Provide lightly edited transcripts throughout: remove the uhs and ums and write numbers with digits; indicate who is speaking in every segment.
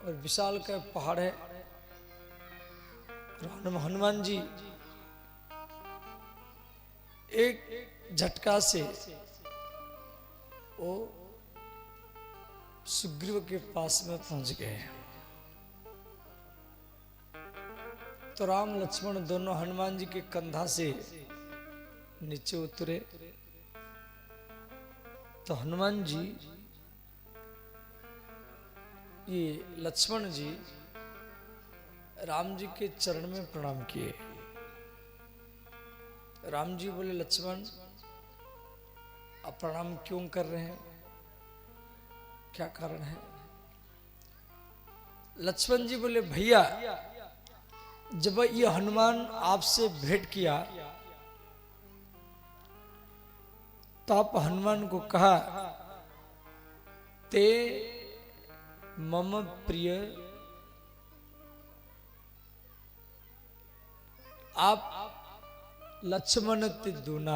Speaker 1: और विशाल का पहाड़ है। हनुमान जी एक झटका से वो सुग्रीव के पास में पहुंच गए। तो राम लक्ष्मण दोनों हनुमान जी के कंधा से नीचे उतरे। तो हनुमान जी ये लक्ष्मण जी राम जी के चरण में प्रणाम किए। राम जी बोले, लक्ष्मण आप प्रणाम क्यों कर रहे हैं, क्या कारण है? लक्ष्मण जी बोले, भैया जब ये हनुमान आपसे भेंट किया तो आप हनुमान को कहा, ते मम प्रिय, आप लक्ष्मण ते दूना,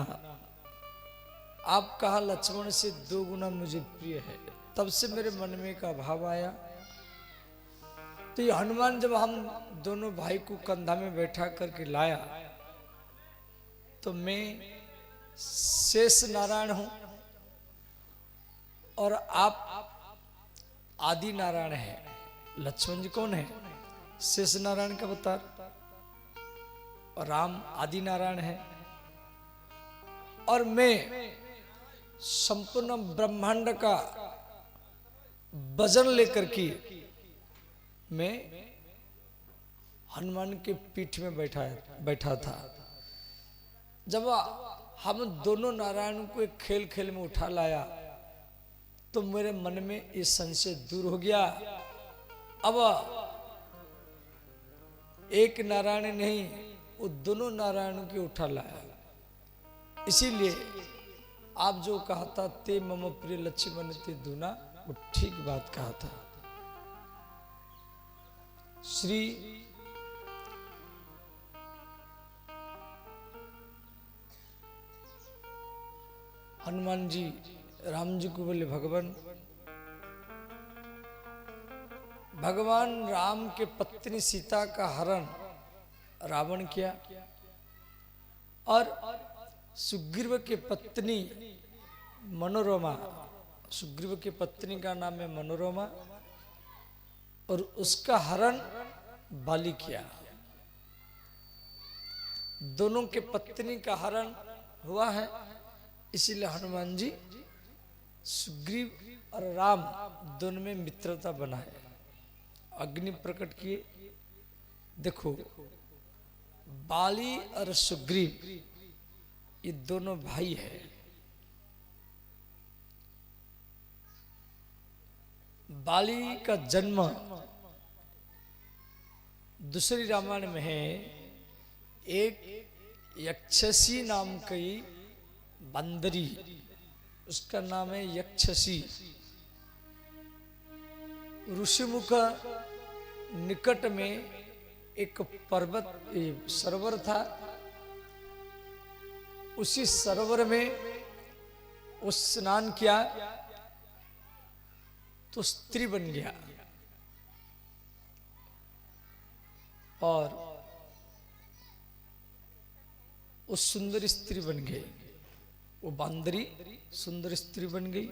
Speaker 1: आप कहा लक्ष्मण से 2 गुना मुझे प्रिय है। तब से मेरे मन में का भाव आया। तो ये हनुमान जब हम दोनों भाई को कंधा में बैठा करके लाया तो मैं शेष नारायण हूं और आप आदि नारायण है। लक्ष्मण जी कौन है? शेष नारायण का अवतार, और राम आदि नारायण है। और मैं संपूर्ण ब्रह्मांड का वजन लेकर के मैं हनुमान के पीठ में बैठा था। जब हम दोनों नारायण को एक खेल खेल में उठा लाया तो मेरे मन में ये संशय दूर हो गया। अब एक नारायण नहीं, वो दोनों नारायण के उठा लाया। इसीलिए आप जो कहा था ते मम प्रिय लक्ष्मण ते दूना, वो ठीक बात कहा था। श्री हनुमान जी राम जी को बोले, भगवान राम के पत्नी सीता का हरण रावण किया और सुग्रीव के पत्नी मनोरमा, सुग्रीव की पत्नी का नाम है मनोरमा, और उसका हरण बाली किया। दोनों के पत्नी का हरण हुआ है। इसीलिए हनुमान जी सुग्रीव और राम दोनों में मित्रता बनाए, अग्नि प्रकट किए। देखो, बाली और सुग्रीव ये दोनों भाई है। बाली का जन्म दूसरी रामायण में है। एक यक्षसी नाम की बंदरी, उसका नाम है यक्षसी। ऋषिमुख निकट में एक पर्वत सरोवर था। उसी सरोवर में वो स्नान किया तो स्त्री बन गया और वो सुंदर स्त्री बन गई। वो बांदरी सुंदर स्त्री बन गई।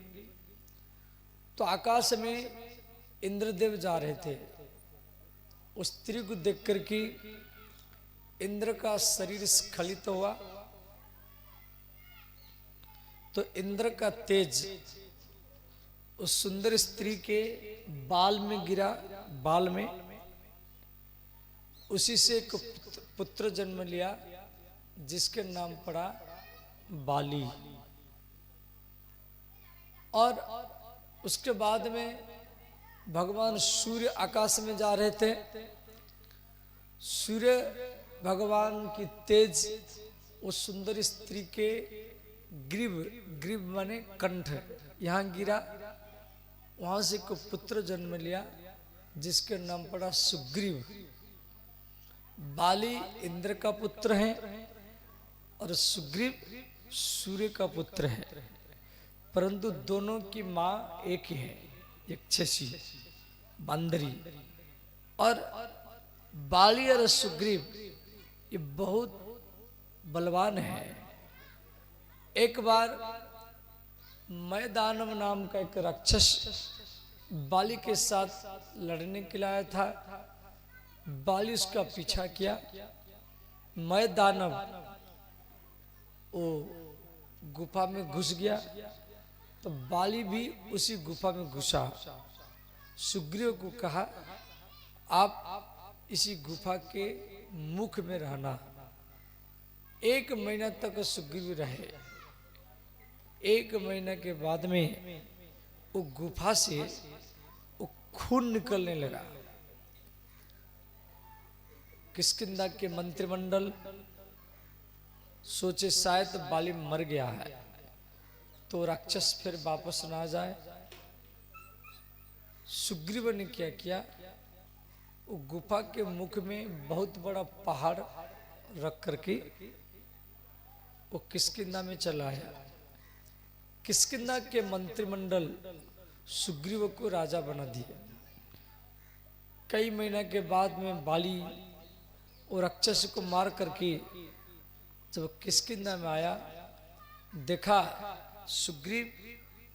Speaker 1: तो आकाश में इंद्रदेव जा रहे थे। उस स्त्री को देख करके इंद्र का शरीर स्खलित हुआ। तो इंद्र का तेज उस सुंदर स्त्री के बाल में गिरा, बाल में। उसी से एक पुत्र जन्म लिया जिसके नाम पड़ा बाली। और उसके बाद में भगवान सूर्य आकाश में जा रहे थे। सूर्य भगवान की तेज उस सुंदर स्त्री के ग्रीव, ग्रीव माने कंठ, यहाँ गिरा। वहां से को पुत्र जन्म लिया जिसके नाम पड़ा सुग्रीव। बाली इंद्र का पुत्र है और सुग्रीव सूर्य का पुत्र है, परंतु दोनों की मां एक ही है, यक्षसी, बंदरी। और बाली और सुग्रीव ये बहुत बलवान है। एक बार मैदानव नाम का एक राक्षस बाली के साथ लड़ने के लिए आया था। बाली उसका पीछा किया। मैदानव वो गुफा में घुस गया तो बाली भी उसी गुफा में घुसा। सुग्रीव को कहा आप इसी गुफा के मुख में रहना। 1 महीना तक सुग्रीव रहे। 1 महीना के बाद में वो गुफा से वो खून निकलने लगा। किष्किंधा के मंत्रिमंडल सोचे शायद बाली मर गया है तो राक्षस फिर वापस ना जाए। सुग्रीव ने क्या किया, वो गुफा के मुख में बहुत बड़ा पहाड़ रख करके वो किष्किंधा में चला आया। किष्किंधा के मंत्रिमंडल सुग्रीव को राजा बना दिया। कई महीना के बाद में बाली और राक्षस को मार करके जब किष्किंधा में आया, देखा सुग्रीव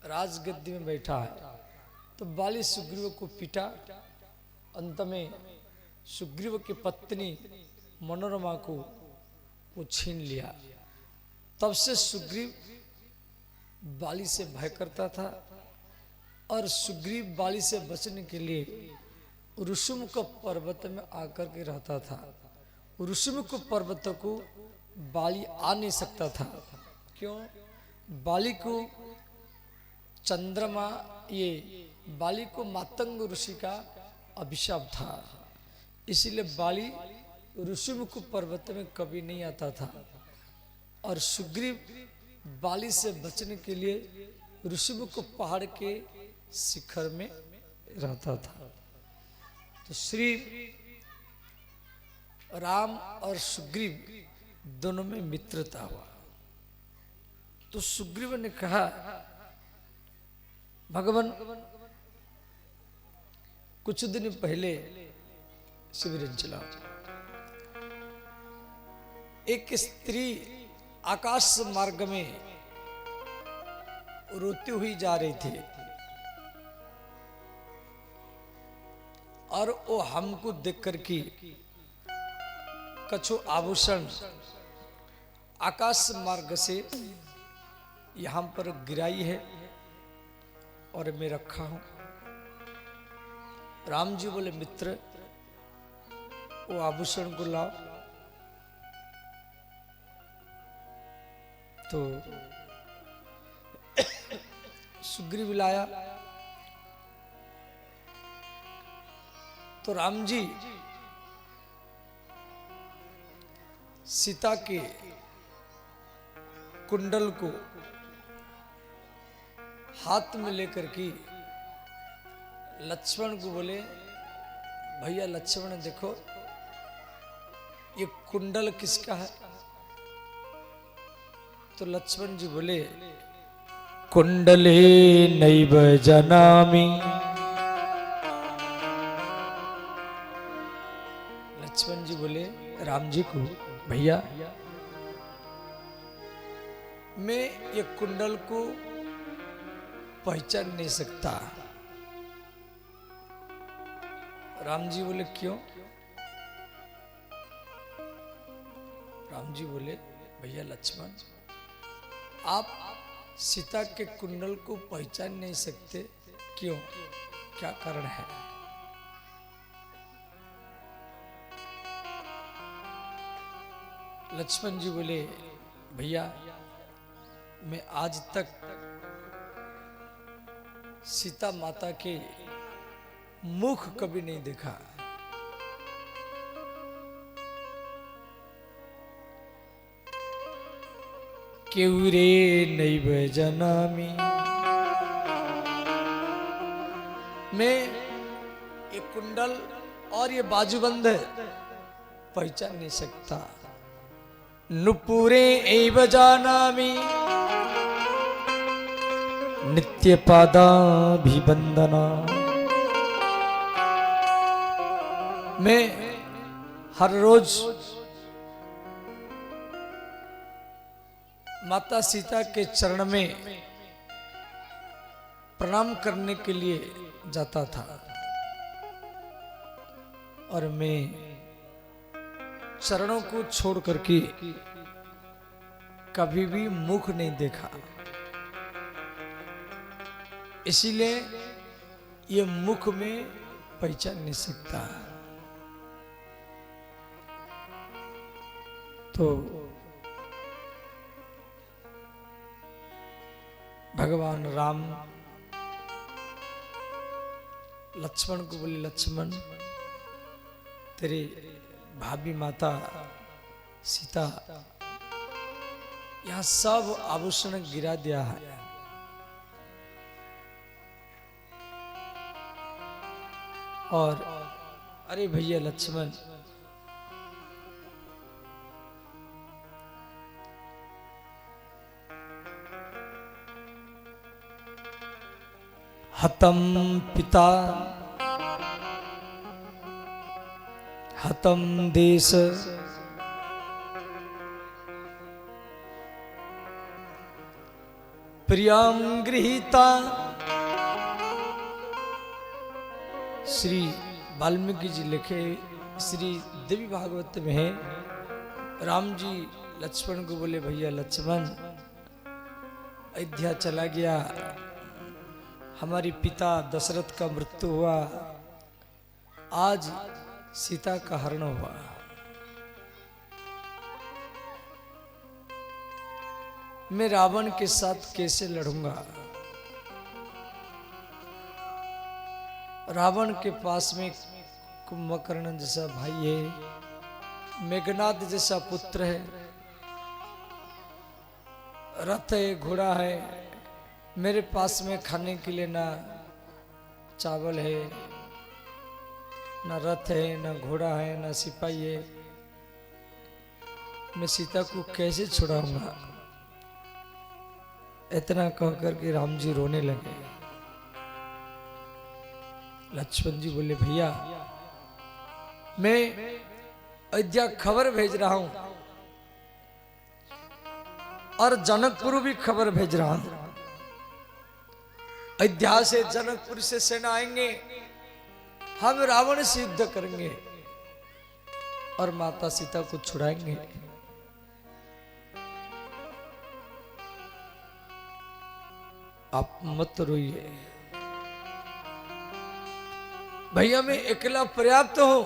Speaker 1: राजगद्दी में बैठा है तो बाली सुग्रीव को पीटा। अंत में सुग्रीव की पत्नी मनोरमा को वो छीन लिया। तब से सुग्रीव बाली से भय करता था और सुग्रीव बाली से बचने के लिए ऋषिमुख पर्वत में आकर के रहता था। ऋषिमुख पर्वत को बाली आ नहीं सकता था। क्यों? बाली को चंद्रमा, ये बाली को मातंग ऋषि का अभिशाप था, इसीलिए बाली ऋषिमुख पर्वत में कभी नहीं आता था। और सुग्रीव बाली से बचने के लिए ऋषिमुख पहाड़ के शिखर में रहता था। तो श्री राम और सुग्रीव दोनों में मित्रता हुआ। तो सुग्रीव ने कहा, भगवान कुछ दिन पहले शिविर चला, एक स्त्री आकाश मार्ग में रोती हुई जा रही थी और वो हमको देख कर के कछु आभूषण आकाश मार्ग से यहां पर गिराई है और मैं रखा हूं। राम जी बोले, मित्र वो आभूषण को लाओ। तो सुग्रीव लाया तो राम जी सीता के कुंडल को हाथ में लेकर के लक्ष्मण को बोले, भैया लक्ष्मण देखो ये कुंडल किसका है? तो लक्ष्मण जी बोले, कुंडले नैव जानामि। लक्ष्मण जी बोले राम जी को, भैया मैं ये कुंडल को पहचान नहीं सकता। राम जी बोले क्यों? राम जी बोले, भैया लक्ष्मण आप सीता के कुंडल को पहचान नहीं सकते, क्यों? क्या कारण है? लक्ष्मण जी बोले, भैया मैं आज तक सीता माता के मुख कभी नहीं देखा। केवरे नैव जानामि। मैं ये कुंडल और ये बाजूबंद पहचान नहीं सकता। नुपुरे एव जानामि नित्यपादाभिवंदना। मैं हर रोज माता सीता के चरण में प्रणाम करने के लिए जाता था और मैं चरणों को छोड़ करके कभी भी मुख नहीं देखा। इसीलिए ये मुख में पहचान नहीं सकता। तो भगवान राम लक्ष्मण को बोले, लक्ष्मण तेरे भाभी माता सीता यहां सब आभूषण गिरा दिया है। और अरे भैया लक्ष्मण, हतम पिता हतम देश प्रियम गृहीता। श्री वाल्मीकि जी लिखे श्री देवी भागवत में है, राम जी लक्ष्मण को बोले, भैया लक्ष्मण अयोध्या चला गया, हमारी पिता दशरथ का मृत्यु हुआ, आज सीता का हरण हुआ। मैं रावण के साथ कैसे लड़ूंगा? रावण के पास में कुंभकर्ण जैसा भाई है, मेघनाद जैसा पुत्र है, रथ है, घोड़ा है। मेरे पास में खाने के लिए ना चावल है, ना रथ है, ना घोड़ा है, ना सिपाही है। मैं सीता को कैसे छुड़ाऊंगा? इतना कहकर के राम जी रोने लगे। लक्ष्मण जी बोले, भैया मैं अयोध्या खबर भेज रहा हूं और जनकपुर भी खबर भेज रहा हूं। अयोध्या से जनकपुर से सेना आएंगे, हम रावण से युद्ध करेंगे और माता सीता को छुड़ाएंगे। आप मत रोइए भैया, मैं अकेला पर्याप्त हूं,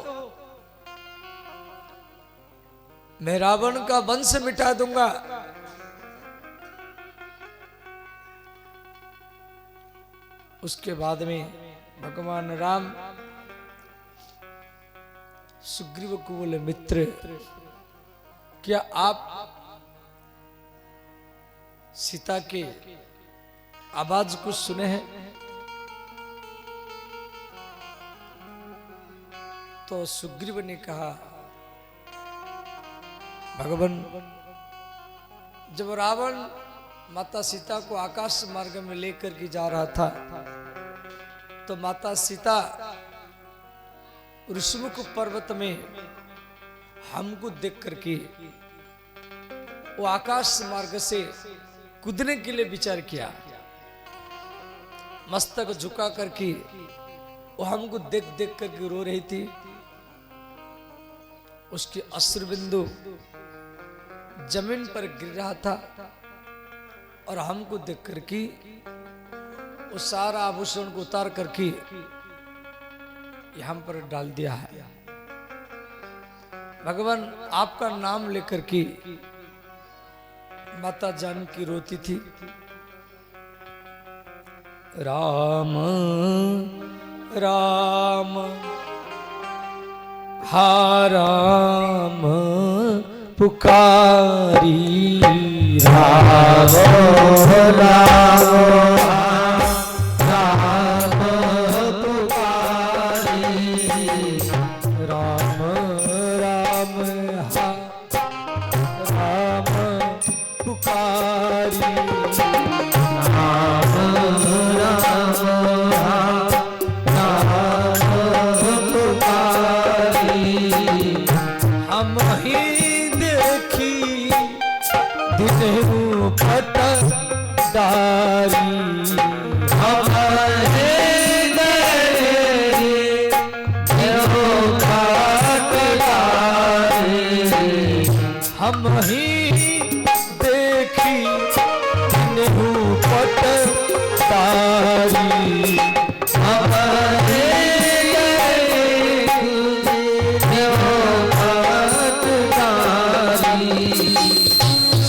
Speaker 1: मैं रावण का वंश मिटा दूंगा। उसके बाद में भगवान राम सुग्रीव को बोले, मित्र क्या आप सीता के आवाज को सुने हैं? तो सुग्रीव ने कहा, भगवान जब रावण माता सीता को आकाश मार्ग में लेकर के जा रहा था तो माता सीता ऋषमुख पर्वत में हमको देख करके वो आकाश मार्ग से कूदने के लिए विचार किया। मस्तक झुका करके वो हमको देख देख करके रो रही थी। उसके अश्रु बिंदु जमीन पर गिर रहा था और हमको देख करके वो सारा आभूषण को उतार करके यहाँ पर डाल दिया है। भगवान आपका नाम लेकर के माता जानकी रोती थी। राम राम हा राम पुकारी, राम राम राम पुकारी, राम राम हा राम पुकारी, राम राम हा राम पुकारी, दिनहु पटदारी हमारे हम ही देखी दिनहु पटदारी हमारे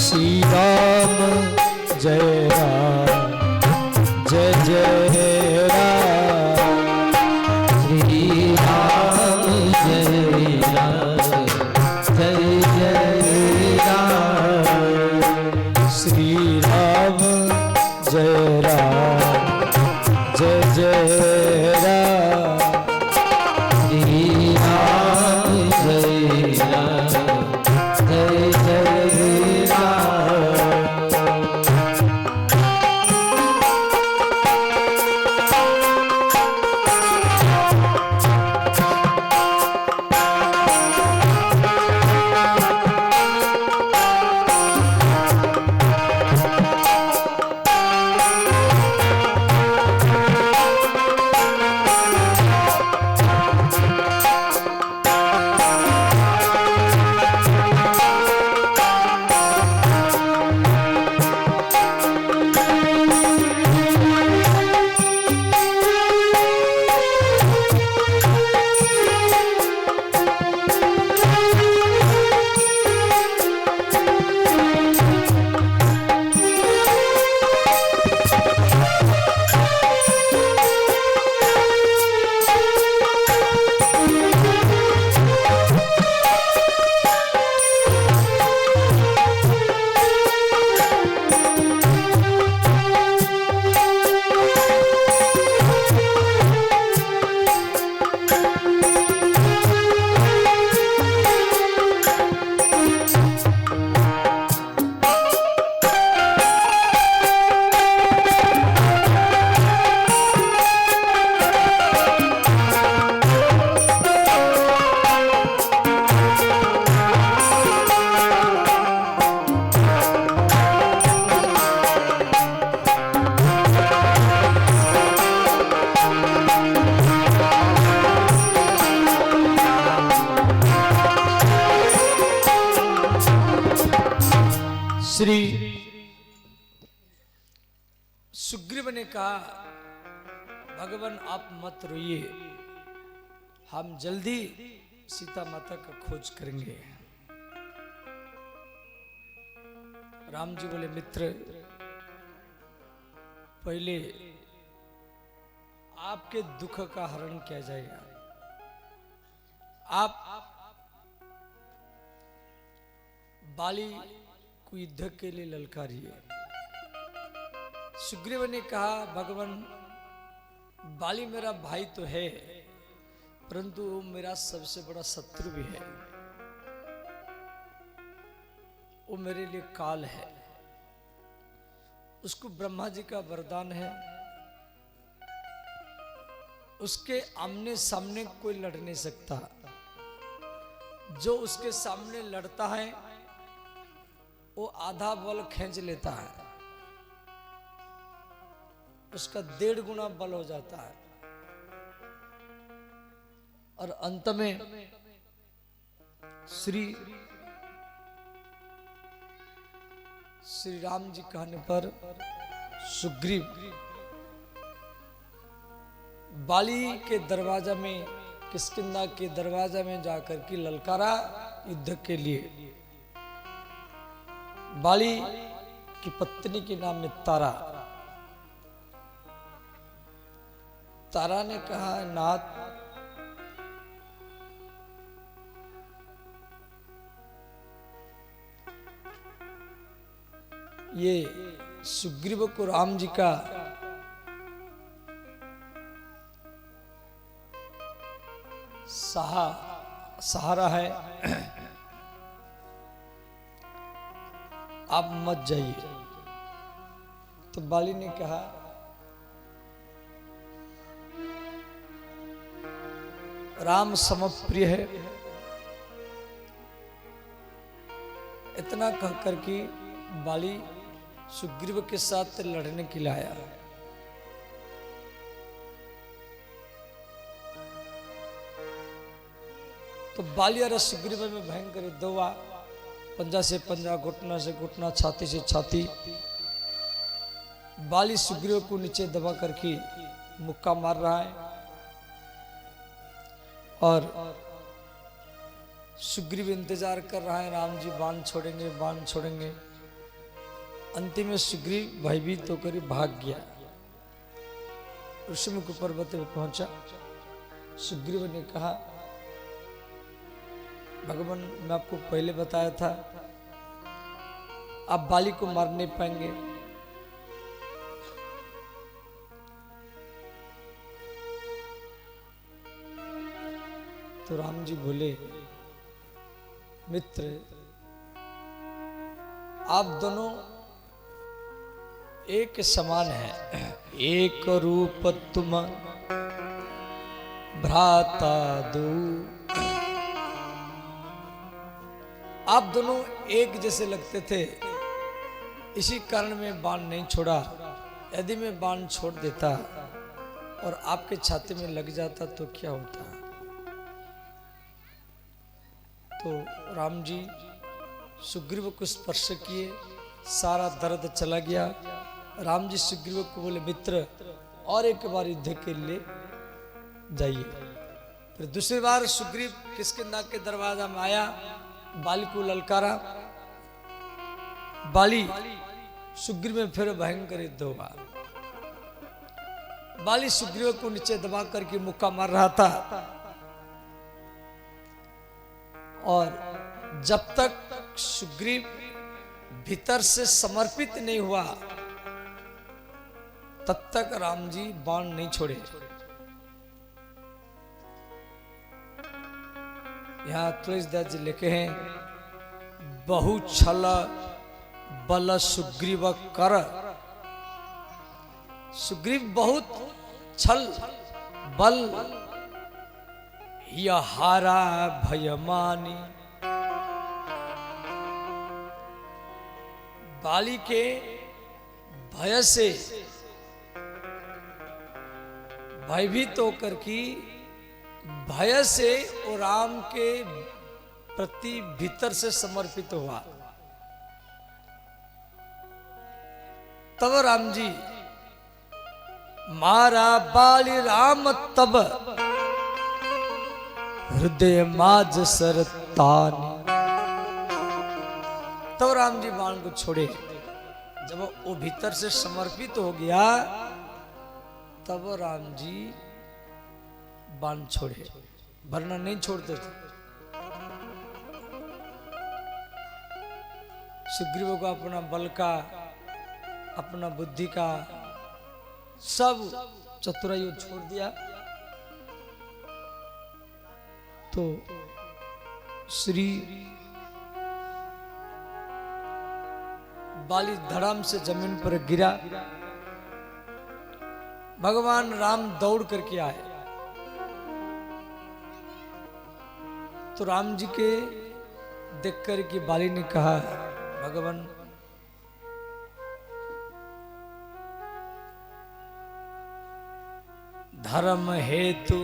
Speaker 1: श्री राम जय राम जय जय राम श्री राम जय राम जय जय राम श्री राम जय राम जय जय राम श्री राम जय राम जय जय श्री सुग्रीव ने कहा, भगवान आप मत रोइए, हम जल्दी सीता माता का खोज करेंगे। राम जी बोले, मित्र पहले आपके दुख का हरण किया जाएगा। आप बाली को युद्ध के लिए ललकारिए। सुग्रीव ने कहा, भगवान बाली मेरा भाई तो है, परंतु वो मेरा सबसे बड़ा शत्रु भी है। वो मेरे लिए काल है। उसको ब्रह्मा जी का वरदान है, उसके आमने सामने कोई लड़ नहीं सकता। जो उसके सामने लड़ता है वो आधा बल खींच लेता है, उसका 1.5 गुना बल हो जाता है, और अंत में श्री राम जी कहने पर सुग्रीव बाली के दरवाजा में, किष्किंधा के दरवाजा में जाकर के ललकारा युद्ध के लिए। बाली की पत्नी के नाम में तारा। तारा ने कहा, नाथ ये सुग्रीव को राम जी का सहारा है, आप मत जाइए। तो बाली ने कहा, राम समप्रिय है। इतना कहकर के बाली सुग्रीव के साथ लड़ने के लिए आया। तो बाली और सुग्रीव में भयंकर युद्ध हुआ। पंजा से पंजा, घुटना से घुटना, छाती से छाती। बाली सुग्रीव को नीचे दबा करके मुक्का मार रहा है और सुग्रीव इंतजार कर रहा है, राम जी बाण छोड़ेंगे, बाण छोड़ेंगे। अंतिम में सुग्रीव भयभीत होकर भाग गया। ऋषिमुख पर्वत पे पहुंचा। सुग्रीव ने कहा, भगवान मैं आपको पहले बताया था आप बाली को मार नहीं पाएंगे। तो राम जी बोले, मित्र आप दोनों एक समान है, एक रूप तुम भ्राता दो। आप दोनों एक जैसे लगते थे, इसी कारण में बाण नहीं छोड़ा। यदि मैं बाण छोड़ देता और आपके छाती में लग जाता तो क्या होता। तो राम जी सुग्रीव को स्पर्श किए, सारा दर्द चला गया। राम जी सुग्रीव को बोले, मित्र और एक बार युद्ध के लिए जाइए। फिर दूसरी बार सुग्रीव किष्किंधा के दरवाजा में आया, बाली को ललकारा। बाली सुग्रीव में फिर भयंकर युद्ध हुआ। बाली सुग्रीव को नीचे दबा करके मुक्का मार रहा था और जब तक सुग्रीव भीतर से समर्पित नहीं हुआ तब तक राम जी बाण नहीं छोड़े। यहाँ तुलसीदास जी लिखे हैं, बहु छल बल सुग्रीव कर। सुग्रीव बहुत छल बल यह हारा भय मानी। बाली के भय से भयभीत होकर की भय से वो राम के प्रति भीतर से समर्पित हुआ। तब राम जी मारा बाली राम तब हृदय माज सरतानी। तब राम जी बाण को छोड़े। जब वो भीतर से समर्पित हो गया तब राम जी बाण छोड़े, वरना नहीं छोड़ते थे। सुग्रीव को अपना बल का, अपना बुद्धि का सब चतुराई छोड़ दिया। तो श्री बाली धड़ाम से जमीन पर गिरा। भगवान राम दौड़ करके आए तो राम जी के देखकर कि बाली ने कहा, भगवान धर्म हेतु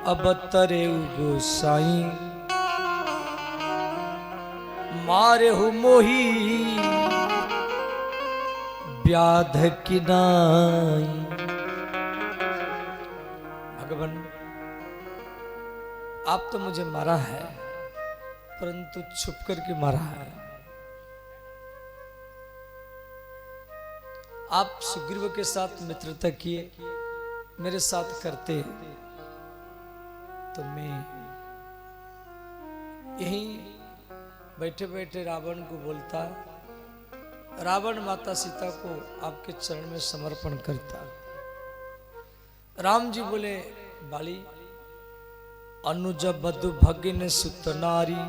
Speaker 1: अबतरे गोसाई मारे हो मोही व्याध किनाई। भगवान आप तो मुझे मारा है परंतु छुप करके मारा है। आप सुग्रीव के साथ मित्रता किए, मेरे साथ करते तो मैं यहीं बैठे बैठे रावण को बोलता, रावण माता सीता को आपके चरण में समर्पण करता। राम जी बोले, बाली अनुज बधु भगिन सुत नारी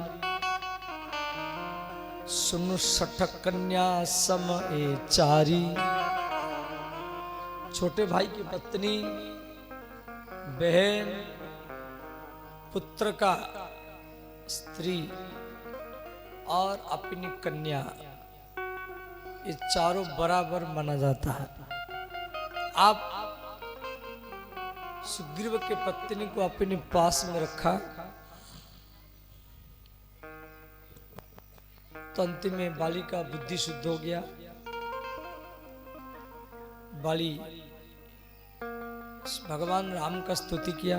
Speaker 1: सुनु सठ कन्या सम ए चारी। छोटे भाई की पत्नी, बहन, पुत्र का स्त्री और अपनी कन्या ये चारों बराबर माना जाता है। आप सुग्रीव के पत्नी को अपने पास में रखा तो अंतिम में बाली का बुद्धि शुद्ध हो गया। बाली भगवान राम का स्तुति किया।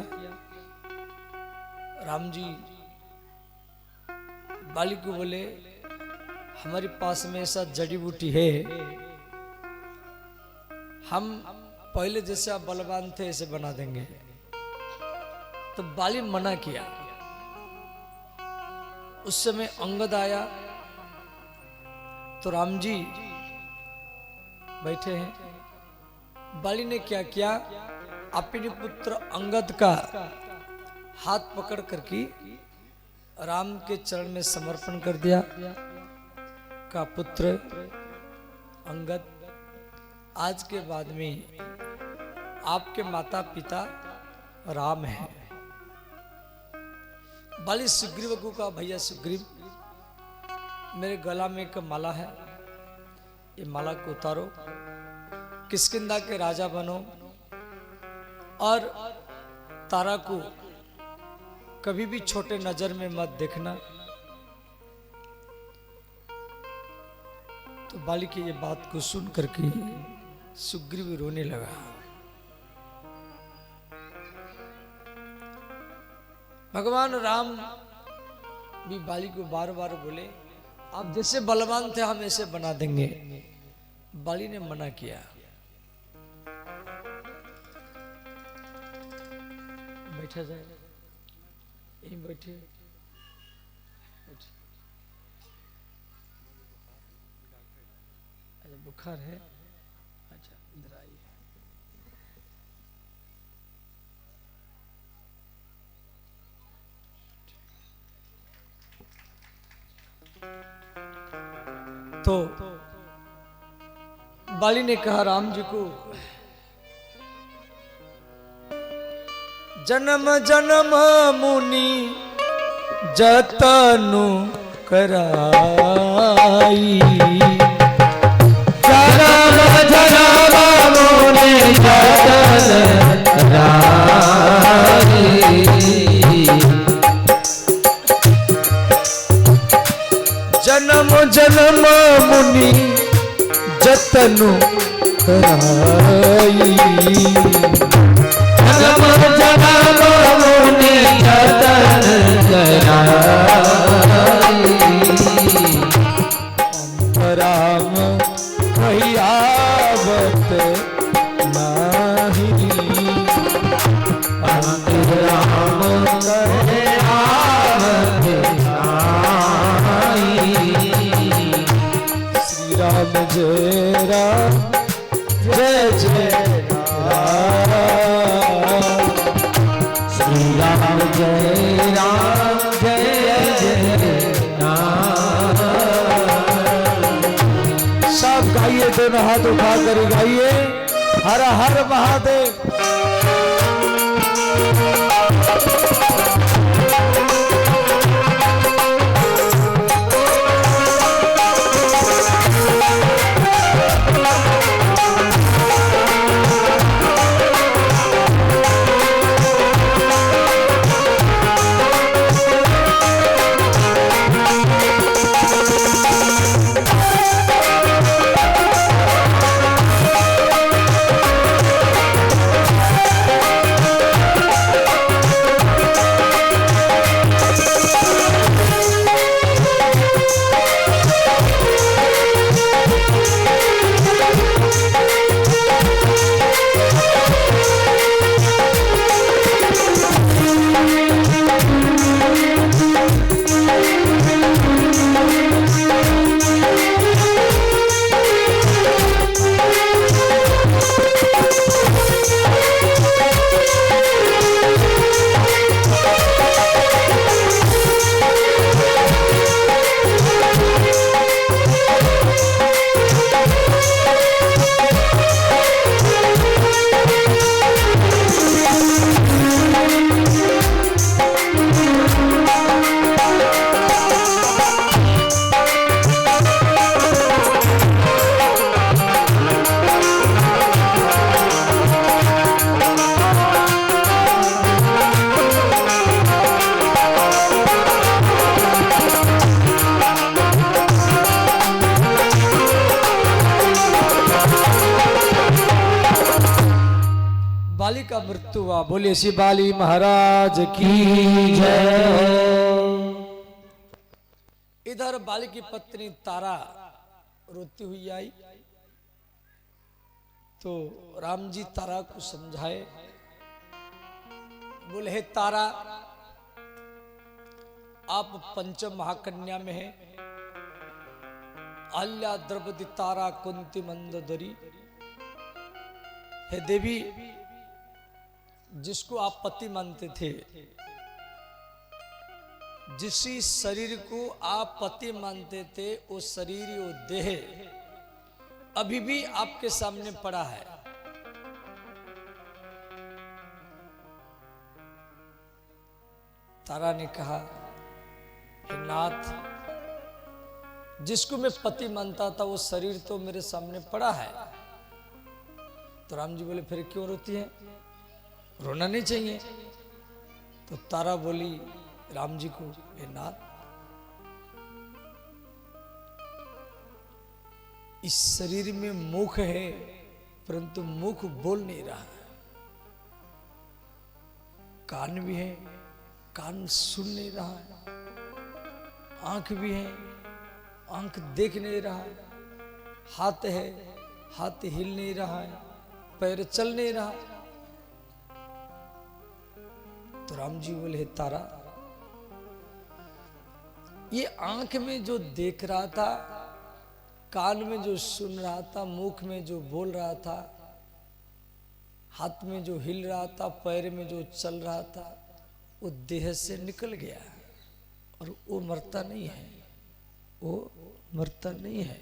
Speaker 1: राम जी बाली को बोले, हमारे पास में ऐसा जड़ी बूटी है, हम पहले जैसे आप बलवान थे ऐसे बना देंगे। तो बाली मना किया। उस समय अंगद आया तो राम जी बैठे हैं। बाली ने क्या किया, अपने पुत्र अंगद का हाथ पकड़ करके राम के चरण में समर्पण कर दिया। का पुत्र अंगद, आज के बाद में आपके माता पिता राम हैं। बाली सुग्रीव को कहा, भैया सुग्रीव, मेरे गला में एक माला है, ये माला को उतारो, किष्किंधा के राजा बनो और तारा को कभी भी छोटे नजर में मत देखना। तो बाली की ये बात को सुन करके सुग्रीव रोने लगा। भगवान राम भी बाली को बार बार बोले, आप जैसे बलवान थे हम ऐसे बना देंगे। बाली ने मना किया। बैठा जाए, यहीं बैठे, अच्छा बुखार है, अच्छा इधर आइए। तो बाली ने कहा राम जी को, जन्म जन्म मुनि जतनु कराई,
Speaker 2: जन्म जन्म मुनि जतन कराई,
Speaker 1: जन्म जन्म मुनि जतनु कराई,
Speaker 2: जन्म जन्म मुनि जतन कराई,
Speaker 1: राम कहियावत नाही,
Speaker 2: राम कहियावत नाही,
Speaker 1: श्री राम जय राम जय जय राम,
Speaker 2: श्री राम जय राम जय जय राम।
Speaker 1: सब गाइए, दोनों हाथ उठा कर गाइए, हर हर महादेव। का मृत्यु हुआ। बोले श्री बाली महाराज की
Speaker 2: जय।
Speaker 1: इधर बाली की पत्नी तारा रोती हुई आई तो राम जी तारा को समझाए। बोले हे तारा, आप पंच महाकन्या में हैं, अहल्या, द्रौपदी, तारा, कुंती, मंदोदरी। हे देवी, जिसको आप पति मानते थे, जिस शरीर को आप पति मानते थे, वो शरीर, वो देह अभी भी आपके सामने पड़ा है। तारा ने कहा, हे नाथ, जिसको मैं पति मानता था वो शरीर तो मेरे सामने पड़ा है। तो राम जी बोले, फिर क्यों रोती है? रोना नहीं चाहिए। तो तारा बोली राम जी को, हे नाथ, इस शरीर में मुख है परंतु मुख बोल नहीं रहा है, कान भी है, कान सुन नहीं रहा है, आंख भी है, आंख देख नहीं रहा है, हाथ है, हाथ हिल नहीं रहा है, पैर चल नहीं रहा। तो राम जी बोले, हे तारा, ये आंख में जो देख रहा था, कान में जो सुन रहा था, मुख में जो बोल रहा था, हाथ में जो हिल रहा था, पैर में जो चल रहा था, वो देह से निकल गया और वो मरता नहीं है, वो मरता नहीं है।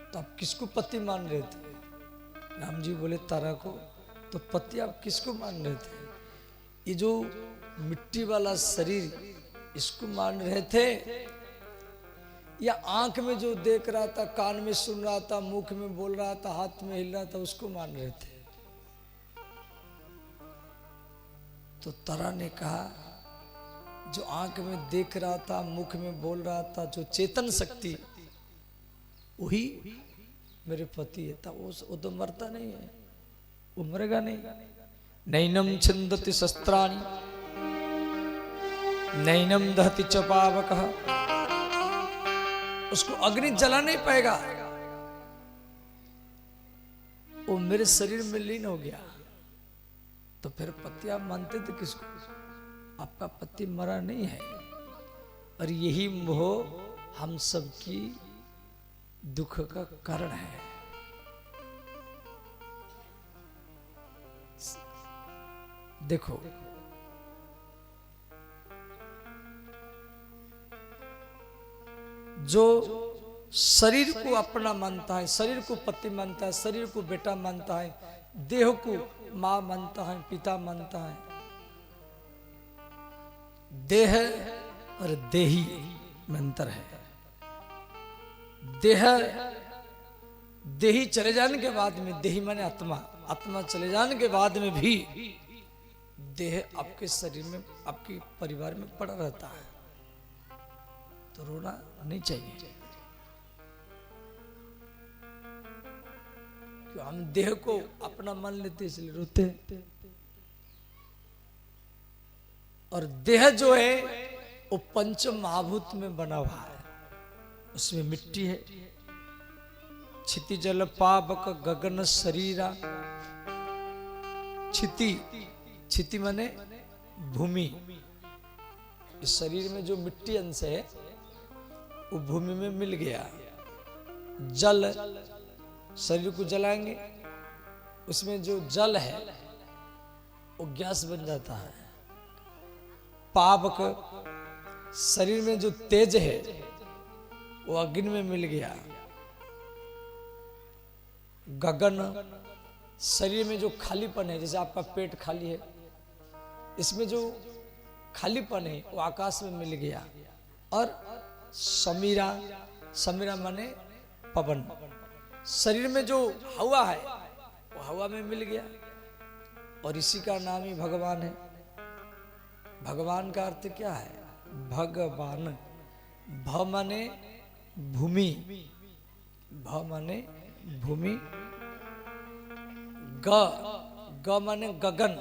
Speaker 1: तो आप किसको पति मान रहे थे? राम जी बोले तारा को, तो पति आप किसको मान रहे थे? ये जो मिट्टी वाला शरीर, इसको मान रहे थे, या आंख में जो देख रहा था, कान में सुन रहा था, मुख में बोल रहा था, हाथ में हिल रहा था, उसको मान रहे थे? तो तारा ने कहा, जो आंख में देख रहा था, मुख में बोल रहा था, जो चेतन शक्ति, वही मेरे पति है। था वो तो मरता नहीं है, वो मरेगा नहीं। नैनम छिंदति शस्त्राणि, नैनम दहति च पावकः, उसको अग्नि जला नहीं पाएगा, वो मेरे शरीर में लीन हो गया। तो फिर पति आप मानते थे किसको? आपका पति मरा नहीं है। और यही मोह हम सबकी दुख का कारण है। देखो, जो शरीर को अपना मानता है, शरीर को पति मानता है, शरीर को बेटा मानता है, देह को मां मानता है, पिता मानता है, देह और देही में अंतर है। देही चले जाने के बाद में, देही माने आत्मा, आत्मा चले जाने के बाद में भी देह आपके शरीर में, आपके परिवार में पड़ा रहता है। तो रोना नहीं चाहिए। क्यों? हम देह को अपना मान लेते इसलिए रोते हैं। और देह जो है वो पंच महाभूत में बना हुआ है। उसमें मिट्टी है, क्षिति जल पावक गगन शरीरा। क्षिति माने भूमि। इस शरीर में जो मिट्टी अंश है वो भूमि में मिल गया। जल, शरीर को जलाएंगे, उसमें जो जल है वो गैस बन जाता है। पावक, शरीर में जो तेज है वो अग्नि में मिल गया। गगन, शरीर में जो खालीपन है, जैसे आपका पेट खाली है, इसमें जो खालीपन है वो आकाश में मिल गया। और समीरा, समीरा माने पवन, शरीर में जो हवा है वो हवा में मिल गया। और इसी का नाम ही भगवान है। भगवान का अर्थ क्या है? भगवान। भ माने भूमि, भ माने भूमि, ग माने गगन,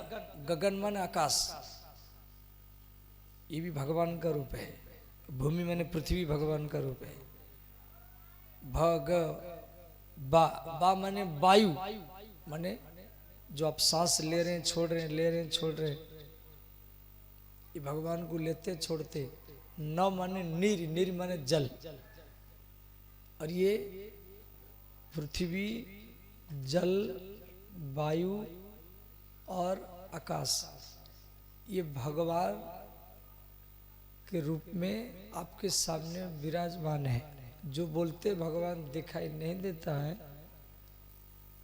Speaker 1: गगन माने आकाश, ये भी भगवान का रूप है। भूमि माने पृथ्वी भगवान का रूप है। भग बा, बा माने वायु, माने जो आप सांस ले रहे हैं छोड़ रहे हैं, ले रहे हैं छोड़ रहे हैं, ये भगवान को लेते छोड़ते। न माने नीर, नीर माने जल, और ये पृथ्वी, जल, वायु और आकाश, ये भगवान के रूप में आपके सामने विराजमान है। जो बोलते भगवान दिखाई नहीं देता है,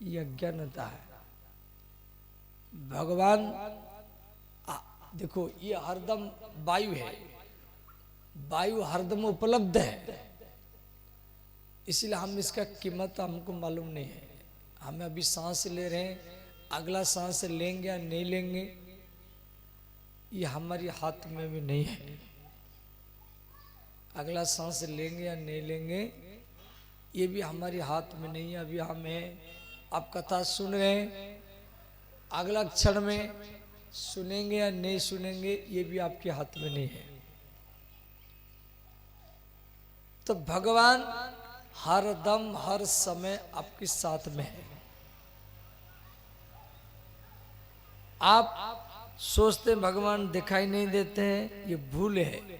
Speaker 1: ये अज्ञानता है। भगवान देखो, ये हरदम वायु है, वायु हरदम उपलब्ध है, इसलिए हम इसका कीमत हमको मालूम नहीं है। हम अभी सांस ले रहे हैं, अगला सांस लेंगे या नहीं लेंगे ये हमारी हाथ में भी नहीं है। अगला सांस लेंगे या नहीं लेंगे ये भी हमारी हाथ में नहीं है। अभी हम हैं, आप कथा सुन रहे हैं, अगला क्षण में सुनेंगे या नहीं सुनेंगे ये भी आपके हाथ में नहीं है। तो भगवान हर दम हर समय आपके साथ में है। आप सोचते भगवान दिखाई नहीं देते हैं, ये भूल है।